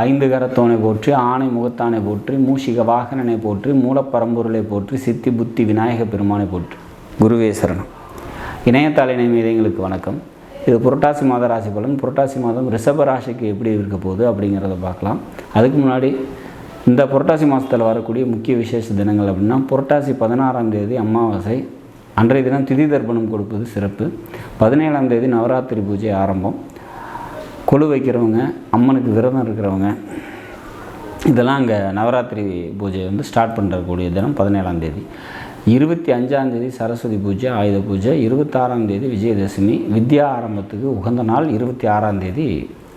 ஐந்து கரத்தோனை போற்றி, ஆணை முகத்தானை போற்றி, மூஷிக வாகனனை போற்றி, மூலப்பரம்பொருளை போற்றி, சித்தி புத்தி விநாயக பெருமானை போற்றி. குருவே சரணம். இணையத்தாள் இணையங்களுக்கு வணக்கம். இது புரட்டாசி மாத ராசி பலன். புரட்டாசி மாதம் ரிஷப ராசிக்கு எப்படி இருக்க போகுது அப்படிங்கிறத பார்க்கலாம். அதுக்கு முன்னாடி இந்த புரட்டாசி மாதத்தில் வரக்கூடிய முக்கிய விசேஷ தினங்கள் அப்படின்னா, புரட்டாசி 16ஆம் தேதி அமாவாசை, அன்றைய தினம் திதி தர்ப்பணம் கொடுப்பது சிறப்பு. 17ஆம் தேதி நவராத்திரி பூஜை ஆரம்பம். கொலு வைக்கிறவங்க, அம்மனுக்கு விரதம் இருக்கிறவங்க, இதெல்லாம் அங்கே நவராத்திரி பூஜை ஸ்டார்ட் பண்ணுறக்கூடிய தினம் 17ஆம் தேதி. 25ஆம் தேதி சரஸ்வதி பூஜை, ஆயுத பூஜை. 26ஆம் தேதி விஜயதசமி, வித்யா ஆரம்பத்துக்கு உகந்த நாள் 26ஆம் தேதி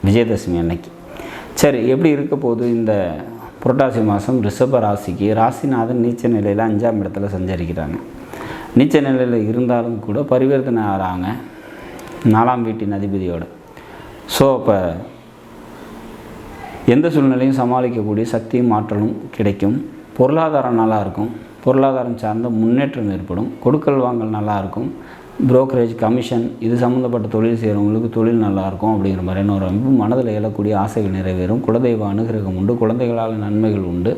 விஜயதசமி அன்னைக்கு. சரி, எப்படி இருக்க போகுது இந்த புரட்டாசி மாதம் ரிஷப ராசிக்கு? ராசிநாதன் நீச்ச நிலையில் 5ஆம் இடத்துல சஞ்சரிக்கிறாங்க. நீச்ச நிலையில் இருந்தாலும் கூட பரிவர்த்தனை ஆகிறாங்க 4ஆம் வீட்டின் அதிபதியோடு. ஸோ அப்போ எந்த சூழ்நிலையும் சமாளிக்கக்கூடிய சக்தியும் ஆற்றலும் கிடைக்கும். பொருளாதாரம் நல்லாயிருக்கும். பொருளாதாரம் சார்ந்த முன்னேற்றம் ஏற்படும். கொடுக்கல் வாங்கல் நல்லாயிருக்கும். புரோக்கரேஜ், கமிஷன் இது சம்மந்தப்பட்ட தொழில் செய்கிறவங்களுக்கு தொழில் நல்லாயிருக்கும் அப்படிங்கிற மாதிரியான ஒரு அமைப்பு. மனதில் எழக்கூடிய ஆசைகள் நிறைவேறும். குலதெய்வ அனுகிரகம் உண்டு. குழந்தைகளால் நன்மைகள் உண்டு.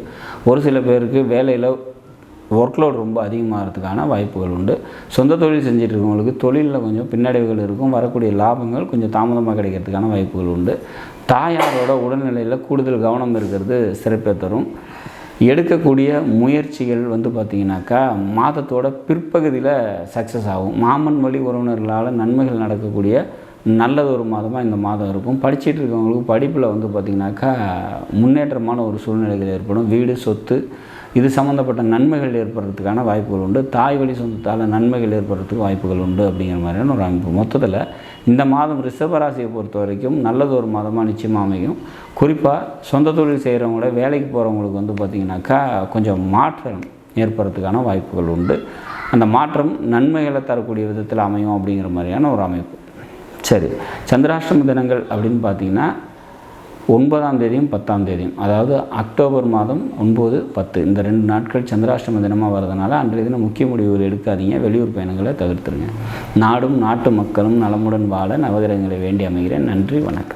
ஒரு சில பேருக்கு வேலையில் ஒர்க்லோட் ரொம்ப அதிகமாகிறதுக்கான வாய்ப்புகள் உண்டு. சொந்த தொழில் செஞ்சுட்டு இருக்கவங்களுக்கு தொழிலில் கொஞ்சம் பின்னடைவுகள் இருக்கும். வரக்கூடிய லாபங்கள் கொஞ்சம் தாமதமாக கிடைக்கிறதுக்கான வாய்ப்புகள் உண்டு. தாயாரோட உடல்நிலையில் கூடுதல் கவனம் இருக்கிறது சிறப்பை தரும். எடுக்கக்கூடிய முயற்சிகள் பார்த்திங்கனாக்கா மாதத்தோட பிற்பகுதியில் சக்ஸஸ் ஆகும். மாமன் வழி உறவினர்களால் நன்மைகள் நடக்கக்கூடிய நல்லது ஒரு மாதமாக இந்த மாதம் இருக்கும். படிச்சுட்டு இருக்கவங்களுக்கு படிப்பில் பார்த்திங்கனாக்கா முன்னேற்றமான ஒரு சூழ்நிலைகள் ஏற்படும். வீடு, சொத்து இது சம்மந்தப்பட்ட நன்மைகள் ஏற்படுறதுக்கான வாய்ப்புகள் உண்டு. தாய் வழி சொந்தத்தால் நன்மைகள் ஏற்படுறதுக்கு வாய்ப்புகள் உண்டு அப்படிங்கிற மாதிரியான ஒரு அமைப்பு. மொத்தத்தில் இந்த மாதம் ரிஷபராசியை பொறுத்த வரைக்கும் நல்லது ஒரு மாதமாக நிச்சயமாக அமையும். குறிப்பாக சொந்த தொழில் செய்கிறவங்கள, வேலைக்கு போகிறவங்களுக்கு பார்த்திங்கனாக்கா கொஞ்சம் மாற்றம் ஏற்படுறதுக்கான வாய்ப்புகள் உண்டு. அந்த மாற்றம் நன்மைகளை தரக்கூடிய விதத்தில் அமையும் அப்படிங்கிற மாதிரியான ஒரு அமைப்பு. சரி, சந்திராஷ்டம தினங்கள் அப்படின்னு பார்த்திங்கன்னா 9ஆம் தேதியும் 10ஆம் தேதியும், அதாவது அக்டோபர் மாதம் 9, 10 இந்த 2 நாட்கள் சந்திராஷ்டம தினமாக வரதுனால அன்றைய தினம் முக்கிய முடிவுகள் எடுக்காதீங்க. வெளியூர் பயணங்களை தவிர்த்துருங்க. நாடும் நாட்டு மக்களும் நலமுடன் வாழ நவகிரகங்களை வேண்டி அமைகிறேன். நன்றி, வணக்கம்.